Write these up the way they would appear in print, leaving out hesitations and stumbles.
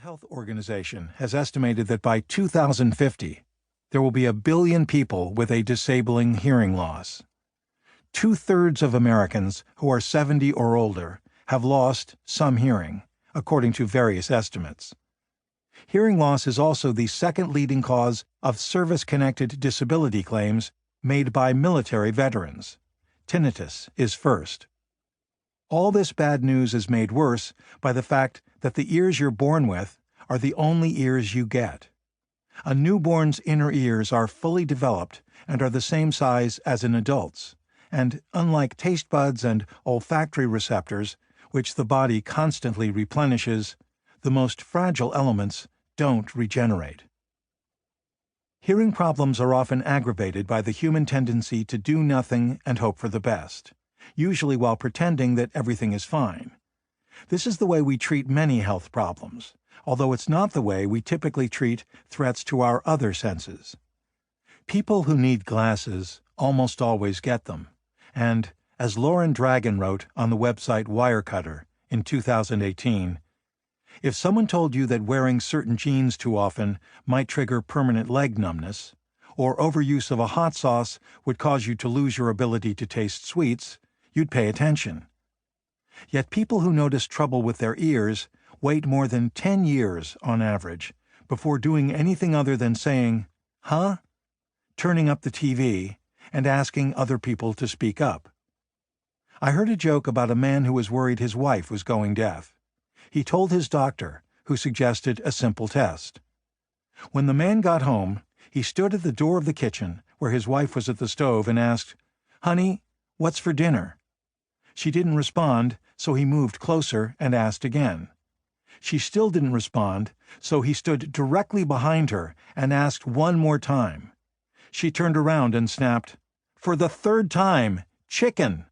Health Organization has estimated that by 2050, there will be 1 billion people with a disabling hearing loss. 2/3 of Americans who are 70 or older have lost some hearing, according to various estimates. Hearing loss is also the second leading cause of service-connected disability claims made by military veterans. Tinnitus is first. All this bad news is made worse by the fact that the ears you're born with are the only ears you get. A newborn's inner ears are fully developed and are the same size as an adult's, and unlike taste buds and olfactory receptors, which the body constantly replenishes, the most fragile elements don't regenerate. Hearing problems are often aggravated by the human tendency to do nothing and hope for the best, usually while pretending that everything is fine. This is the way we treat many health problems, although it's not the way we typically treat threats to our other senses. People who need glasses almost always get them, and, as Lauren Dragon wrote on the website Wirecutter in 2018, if someone told you that wearing certain jeans too often might trigger permanent leg numbness, or overuse of a hot sauce would cause you to lose your ability to taste sweets, you'd pay attention. Yet people who notice trouble with their ears wait more than 10 years on average before doing anything other than saying, "Huh?" turning up the TV, and asking other people to speak up. I heard a joke about a man who was worried his wife was going deaf. He told his doctor, who suggested a simple test. When the man got home, he stood at the door of the kitchen, where his wife was at the stove, and asked, "Honey, what's for dinner?" She didn't respond, so he moved closer and asked again. She still didn't respond, so he stood directly behind her and asked one more time. She turned around and snapped, "For the 3rd time, chicken!"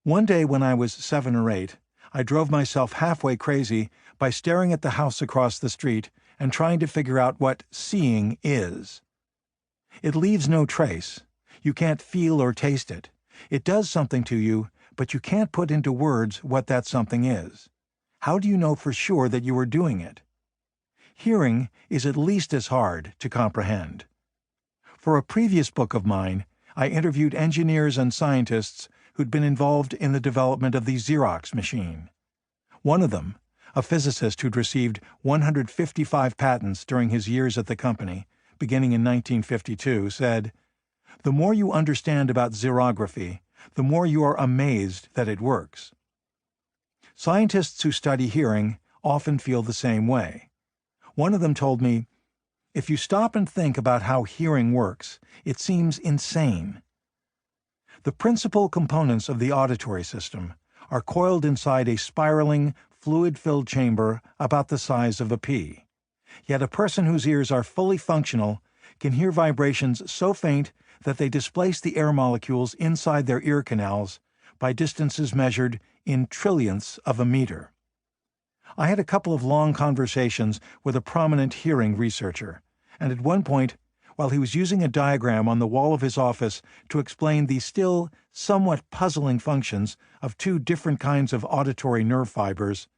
One day when I was 7 or 8, I drove myself halfway crazy by staring at the house across the street and trying to figure out what seeing is. It leaves no trace. You can't feel or taste it. It does something to you, but you can't put into words what that something is. How do you know for sure that you are doing it? Hearing is at least as hard to comprehend. For a previous book of mine, I interviewed engineers and scientists who'd been involved in the development of the Xerox machine. One of them, a physicist who'd received 155 patents during his years at the company, beginning in 1952, said, "The more you understand about xerography, the more you are amazed that it works." Scientists who study hearing often feel the same way. One of them told me, "If you stop and think about how hearing works, it seems insane." The principal components of the auditory system are coiled inside a spiraling, fluid-filled chamber about the size of a pea. Yet a person whose ears are fully functional can hear vibrations so faint that they displace the air molecules inside their ear canals by distances measured in trillionths of a meter. I had a couple of long conversations with a prominent hearing researcher, and at one point, while he was using a diagram on the wall of his office to explain the still somewhat puzzling functions of 2 different kinds of auditory nerve fibers,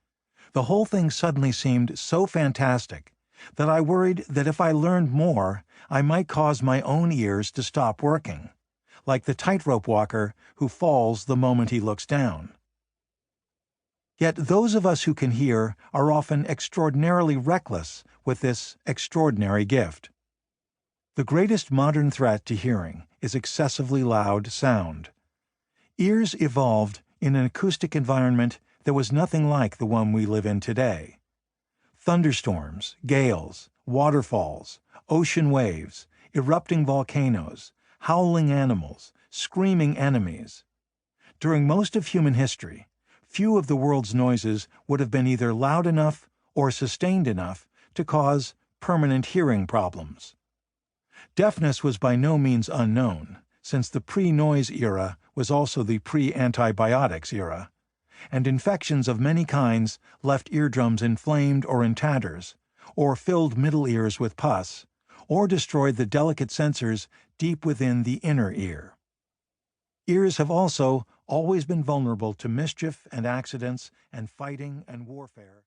the whole thing suddenly seemed so fantastic that I worried that if I learned more, I might cause my own ears to stop working, like the tightrope walker who falls the moment he looks down. Yet those of us who can hear are often extraordinarily reckless with this extraordinary gift. The greatest modern threat to hearing is excessively loud sound. Ears evolved in an acoustic environment that was nothing like the one we live in today. Thunderstorms, gales, waterfalls, ocean waves, erupting volcanoes, howling animals, screaming enemies. During most of human history, few of the world's noises would have been either loud enough or sustained enough to cause permanent hearing problems. Deafness was by no means unknown, since the pre-noise era was also the pre-antibiotics era, and infections of many kinds left eardrums inflamed or in tatters, or filled middle ears with pus, or destroyed the delicate sensors deep within the inner ear. Ears have also always been vulnerable to mischief and accidents and fighting and warfare.